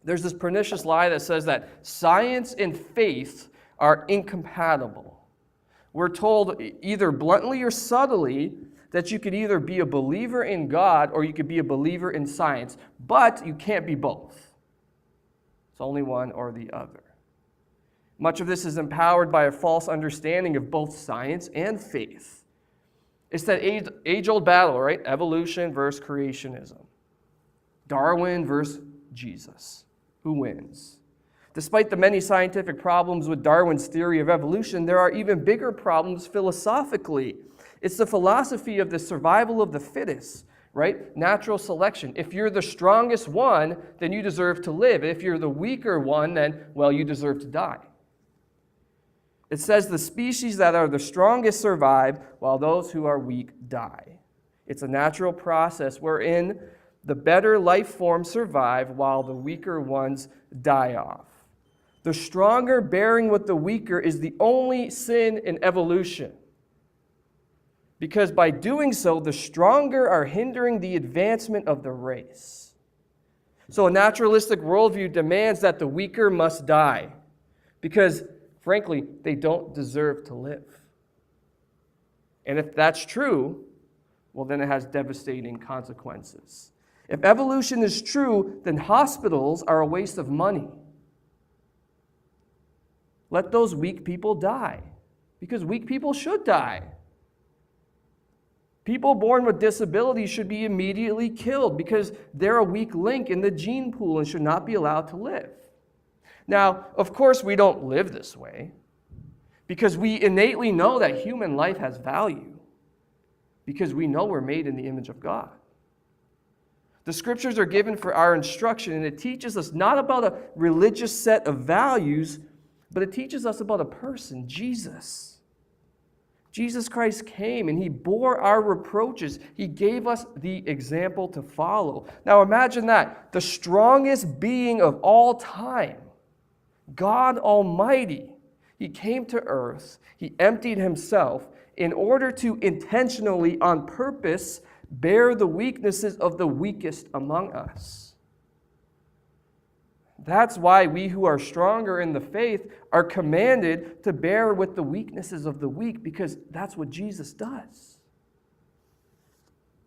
There's this pernicious lie that says that science and faith are incompatible. We're told either bluntly or subtly that you could either be a believer in God or you could be a believer in science, but you can't be both. It's only one or the other. Much of this is empowered by a false understanding of both science and faith. It's that age-old battle, right? Evolution versus creationism. Darwin versus Jesus. Who wins? Despite the many scientific problems with Darwin's theory of evolution, there are even bigger problems philosophically. It's the philosophy of the survival of the fittest, right? Natural selection. If you're the strongest one, then you deserve to live. If you're the weaker one, then, well, you deserve to die. It says the species that are the strongest survive, while those who are weak die. It's a natural process wherein the better life forms survive while the weaker ones die off. The stronger bearing with the weaker is the only sin in evolution. Because by doing so, the stronger are hindering the advancement of the race. So a naturalistic worldview demands that the weaker must die. Because, frankly, they don't deserve to live. And if that's true, well, then it has devastating consequences. If evolution is true, then hospitals are a waste of money. Let those weak people die, because weak people should die. People born with disabilities should be immediately killed because they're a weak link in the gene pool and should not be allowed to live. Now, of course, we don't live this way because we innately know that human life has value because we know we're made in the image of God. The scriptures are given for our instruction, and it teaches us not about a religious set of values, but it teaches us about a person, Jesus. Jesus Christ came and he bore our reproaches. He gave us the example to follow. Now imagine that. The strongest being of all time, God Almighty, he came to earth. He emptied himself in order to intentionally, on purpose, bear the weaknesses of the weakest among us. That's why we who are stronger in the faith are commanded to bear with the weaknesses of the weak, because that's what Jesus does.